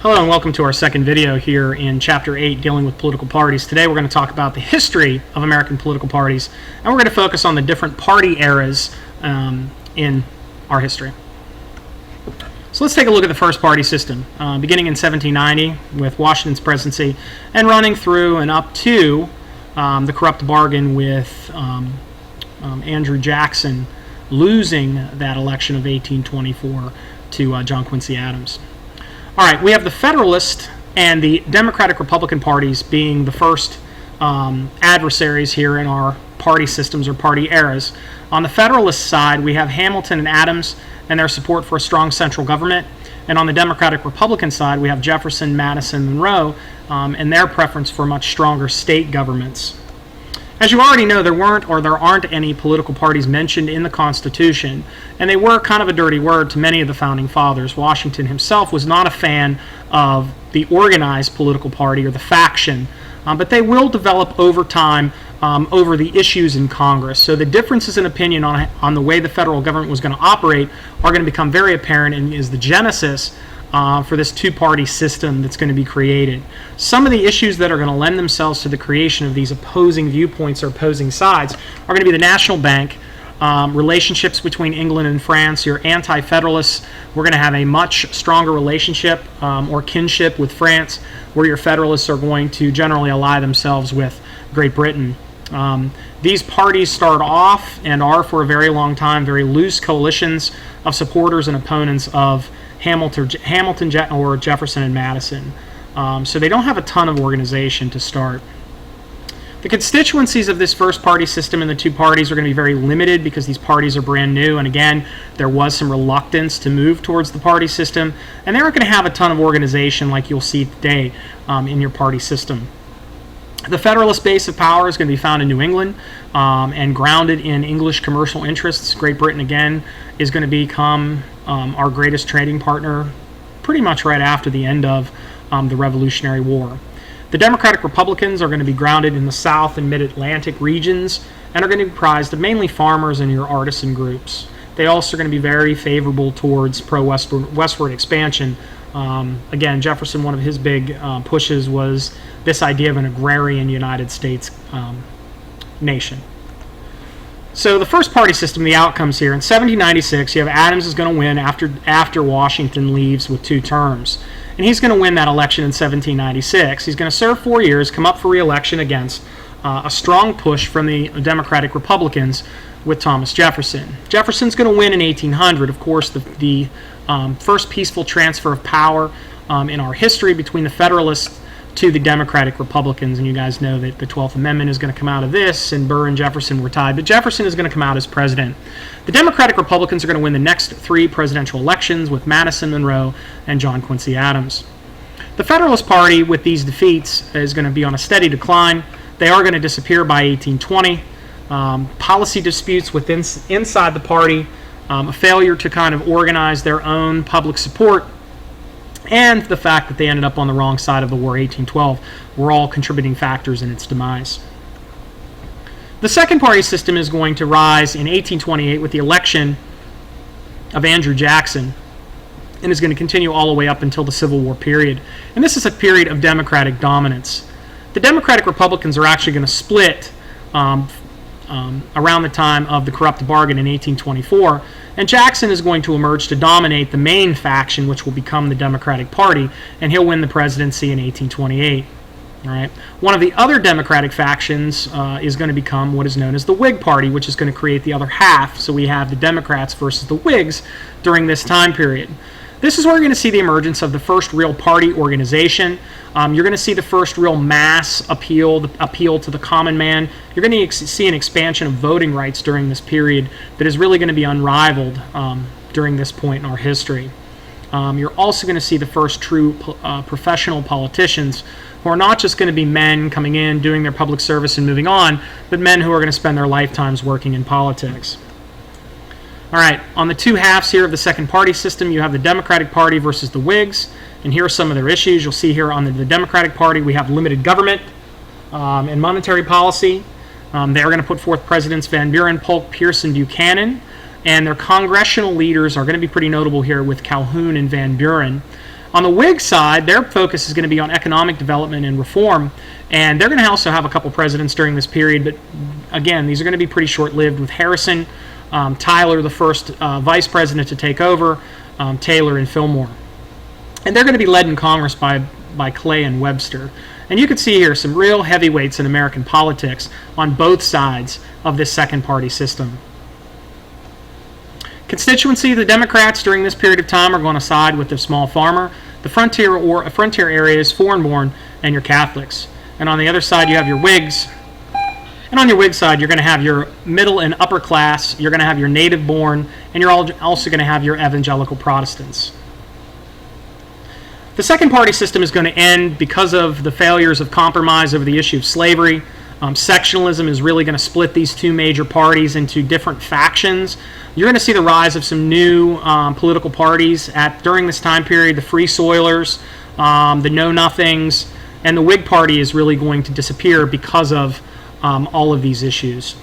Hello and welcome to our second video here in Chapter 8 dealing with political parties. Today we're going to talk about the history of American political parties, and we're going to focus on the different party eras in our history. So let's take a look at the first party system, beginning in 1790 with Washington's presidency and running through and up to the corrupt bargain with Andrew Jackson losing that election of 1824 to John Quincy Adams. All right, we have the Federalist and the Democratic-Republican parties being the first adversaries here in our party systems or party eras. On the Federalist side, we have Hamilton and Adams and their support for a strong central government. And on the Democratic-Republican side, we have Jefferson, Madison, Monroe, and their preference for much stronger state governments. As you already know, there aren't any political parties mentioned in the Constitution, and they were kind of a dirty word to many of the founding fathers. Washington himself was not a fan of the organized political party or the faction, but they will develop over time over the issues in Congress. So the differences in opinion on the way the federal government was going to operate are going to become very apparent and is the genesis for this two-party system that's going to be created. Some of the issues that are going to lend themselves to the creation of these opposing viewpoints or opposing sides are going to be the national bank, relationships between England and France. Your anti-federalists, we're going to have a much stronger relationship or kinship with France, where your federalists are going to generally ally themselves with Great Britain. These parties start off and are for a very long time very loose coalitions of supporters and opponents of Hamilton or Jefferson and Madison. So they don't have a ton of organization to start. The constituencies of this first party system and the two parties are going to be very limited because these parties are brand new, and again, there was some reluctance to move towards the party system, and they aren't going to have a ton of organization like you'll see today in your party system. The Federalist base of power is going to be found in New England and grounded in English commercial interests. Great Britain, again, is going to become our greatest trading partner pretty much right after the end of the Revolutionary War. The Democratic Republicans are going to be grounded in the South and Mid-Atlantic regions and are going to be comprised of mainly farmers and your artisan groups. They also are going to be very favorable towards pro-westward expansion. Again, Jefferson, one of his big pushes was this idea of an agrarian United States nation. So the first party system, the outcomes here. In 1796, you have Adams is going to win after Washington leaves with 2 terms. And he's going to win that election in 1796. He's going to serve 4 years, come up for re-election against a strong push from the Democratic Republicans with Thomas Jefferson. Jefferson's going to win in 1800. Of course, the first peaceful transfer of power in our history between the Federalists to the Democratic Republicans, and you guys know that the 12th Amendment is going to come out of this, and Burr and Jefferson were tied, but Jefferson is going to come out as president. The Democratic Republicans are going to win the next 3 presidential elections with Madison, Monroe, and John Quincy Adams. The Federalist Party, with these defeats, is going to be on a steady decline. They are going to disappear by 1820. Policy disputes inside the party, a failure to kind of organize their own public support, and the fact that they ended up on the wrong side of the war, 1812, were all contributing factors in its demise. The second party system is going to rise in 1828 with the election of Andrew Jackson, and is going to continue all the way up until the Civil War period. And this is a period of Democratic dominance. The Democratic Republicans are actually going to split around the time of the corrupt bargain in 1824, and Jackson is going to emerge to dominate the main faction, which will become the Democratic Party, and he'll win the presidency in 1828. All right. One of the other Democratic factions is going to become what is known as the Whig Party, which is going to create the other half. So we have the Democrats versus the Whigs during this time period. This is where you're going to see the emergence of the first real party organization. You're going to see the first real mass appeal to the common man. You're going to see an expansion of voting rights during this period that is really going to be unrivaled during this point in our history. You're also going to see the first true professional politicians who are not just going to be men coming in, doing their public service and moving on, but men who are going to spend their lifetimes working in politics. All right, on the 2 halves here of the second party system, you have the Democratic Party versus the Whigs, and here are some of their issues. You'll see here on the Democratic Party, we have limited government and monetary policy. They are going to put forth Presidents Van Buren, Polk, Pierce, and Buchanan, and their congressional leaders are going to be pretty notable here with Calhoun and Van Buren. On the Whig side, their focus is going to be on economic development and reform, and they're going to also have a couple presidents during this period, but again, these are going to be pretty short-lived, with Harrison, Tyler, the first vice president to take over, Taylor, and Fillmore. And they're going to be led in Congress by Clay and Webster. And you can see here some real heavyweights in American politics on both sides of this second party system. Constituency, the Democrats during this period of time are going to side with the small farmer, the frontier areas, foreign-born, and your Catholics. And on the other side, you have your Whigs. And on your Whig side, you're going to have your middle and upper class, you're going to have your native-born, and you're also going to have your evangelical Protestants. The second party system is going to end because of the failures of compromise over the issue of slavery. Sectionalism is really going to split these two major parties into different factions. You're going to see the rise of some new political parties during this time period: the Free Soilers, the Know Nothings, and the Whig Party is really going to disappear because of all of these issues.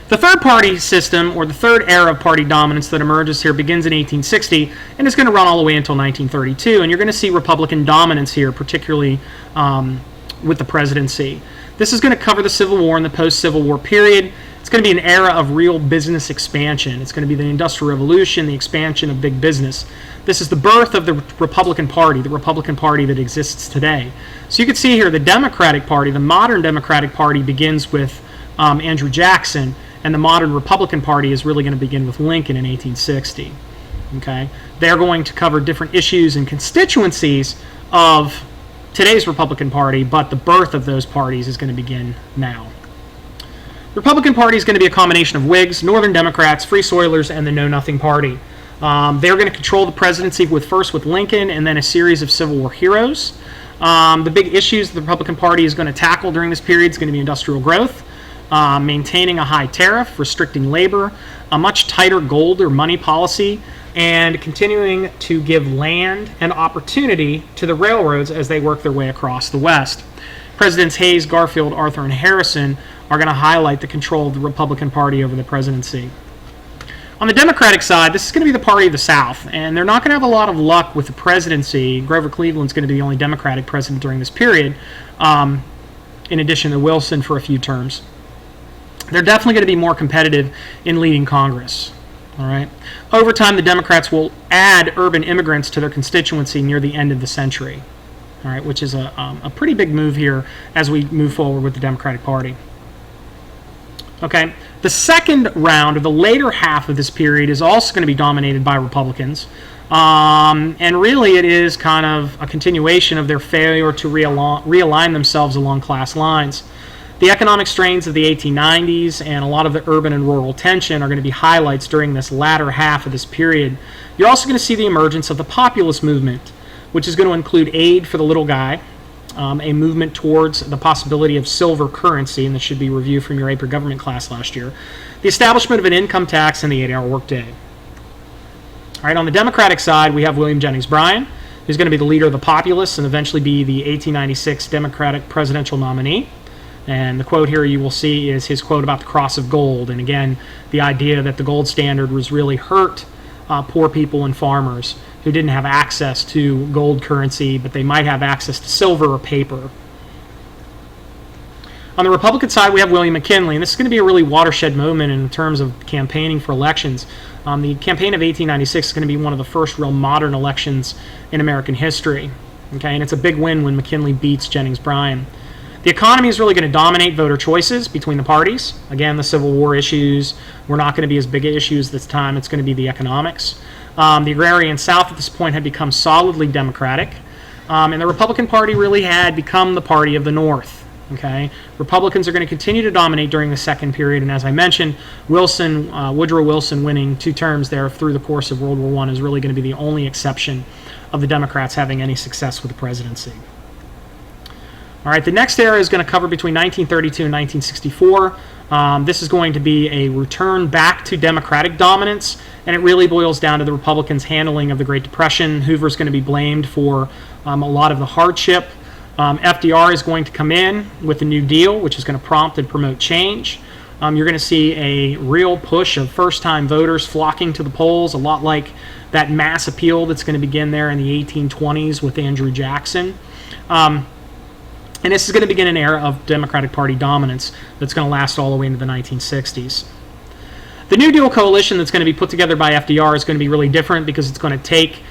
The third party system, or the third era of party dominance that emerges here, begins in 1860 and is going to run all the way until 1932. And you're going to see Republican dominance here, particularly with the presidency. This is going to cover the Civil War and the post-Civil War period. It's going to be an era of real business expansion. It's going to be the Industrial Revolution, the expansion of big business. This is the birth of the Republican Party that exists today. So you can see here the Democratic Party, the modern Democratic Party, begins with Andrew Jackson, and the modern Republican Party is really going to begin with Lincoln in 1860. Okay? They're going to cover different issues and constituencies of today's Republican Party, but the birth of those parties is going to begin now. The Republican Party is going to be a combination of Whigs, Northern Democrats, Free Soilers, and the Know Nothing Party. They're going to control the presidency first with Lincoln and then a series of Civil War heroes. The big issues the Republican Party is going to tackle during this period is going to be industrial growth, maintaining a high tariff, restricting labor, a much tighter gold or money policy, and continuing to give land and opportunity to the railroads as they work their way across the West. Presidents Hayes, Garfield, Arthur, and Harrison are going to highlight the control of the Republican Party over the presidency. On the Democratic side, this is going to be the party of the South, and they're not going to have a lot of luck with the presidency. Grover Cleveland's going to be the only Democratic president during this period, in addition to Wilson for a few terms. They're definitely going to be more competitive in leading Congress. All right. Over time, the Democrats will add urban immigrants to their constituency near the end of the century, all right, which is a pretty big move here as we move forward with the Democratic Party. Okay. The second round, or the later half of this period, is also going to be dominated by Republicans. And really it is kind of a continuation of their failure to realign themselves along class lines. The economic strains of the 1890s and a lot of the urban and rural tension are going to be highlights during this latter half of this period. You're also going to see the emergence of the populist movement, which is going to include aid for the little guy, a movement towards the possibility of silver currency, and this should be reviewed from your April government class last year, the establishment of an income tax, and the 8-hour workday. All right, on the Democratic side, we have William Jennings Bryan, who's going to be the leader of the populists and eventually be the 1896 Democratic presidential nominee. And the quote here you will see is his quote about the cross of gold. And again, the idea that the gold standard was really hurt poor people and farmers who didn't have access to gold currency, but they might have access to silver or paper. On the Republican side, we have William McKinley, and this is going to be a really watershed moment in terms of campaigning for elections. The campaign of 1896 is going to be one of the first real modern elections in American history. Okay, and it's a big win when McKinley beats Jennings Bryan. The economy is really going to dominate voter choices between the parties. Again, the Civil War issues were not going to be as big issues this time. It's going to be the economics. The agrarian South at this point had become solidly Democratic, and the Republican Party really had become the party of the North. Okay, Republicans are going to continue to dominate during the second period, and as I mentioned, Woodrow Wilson winning 2 terms there through the course of World War I is really going to be the only exception of the Democrats having any success with the presidency. All right, the next era is going to cover between 1932 and 1964. This is going to be a return back to Democratic dominance, and it really boils down to the Republicans' handling of the Great Depression. Hoover's going to be blamed for a lot of the hardship. FDR is going to come in with the New Deal, which is going to prompt and promote change. You're going to see a real push of first-time voters flocking to the polls, a lot like that mass appeal that's going to begin there in the 1820s with Andrew Jackson. And this is going to begin an era of Democratic Party dominance that's going to last all the way into the 1960s. The New Deal coalition that's going to be put together by FDR is going to be really different because it's going to take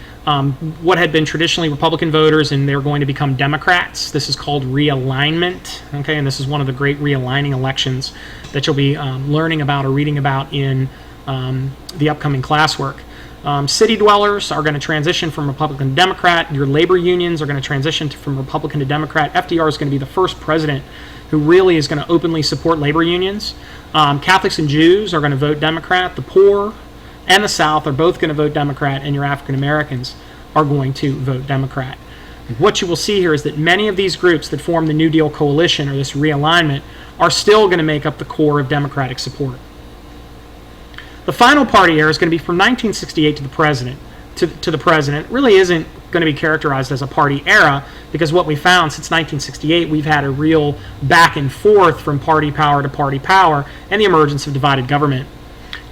what had been traditionally Republican voters and they're going to become Democrats. This is called realignment, okay, and this is one of the great realigning elections that you'll be learning about or reading about in the upcoming classwork. City dwellers are going to transition from Republican to Democrat. Your labor unions are going to transition from Republican to Democrat. FDR is going to be the first president who really is going to openly support labor unions. Catholics and Jews are going to vote Democrat. The poor and the South are both going to vote Democrat, and your African Americans are going to vote Democrat. What you will see here is that many of these groups that form the New Deal coalition or this realignment are still going to make up the core of Democratic support. The final party era is going to be from 1968 to the president. To the president really isn't going to be characterized as a party era because what we found since 1968, we've had a real back and forth from party power to party power and the emergence of divided government.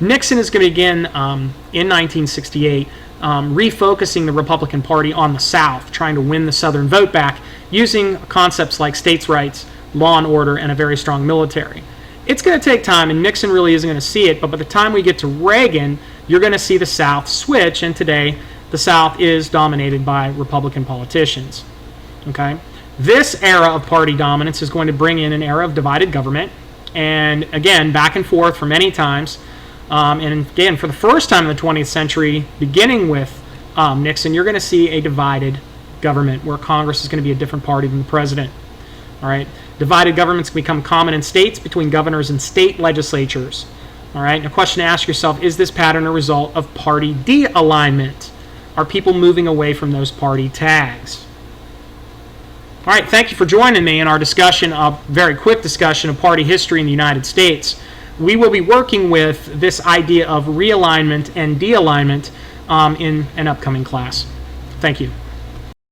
Nixon is going to begin in 1968 refocusing the Republican Party on the South, trying to win the Southern vote back using concepts like states' rights, law and order, and a very strong military. It's going to take time, and Nixon really isn't going to see it, but by the time we get to Reagan, you're going to see the South switch, and today the South is dominated by Republican politicians. Okay? This era of party dominance is going to bring in an era of divided government, and again, back and forth for many times. And again, for the first time in the 20th century, beginning with Nixon, you're going to see a divided government where Congress is going to be a different party than the president. All right, divided governments become common in states between governors and state legislatures. All right, and a question to ask yourself, is this pattern a result of party de-alignment? Are people moving away from those party tags? All right, thank you for joining me in our discussion, a very quick discussion of party history in the United States. We will be working with this idea of realignment and de-alignment in an upcoming class. Thank you.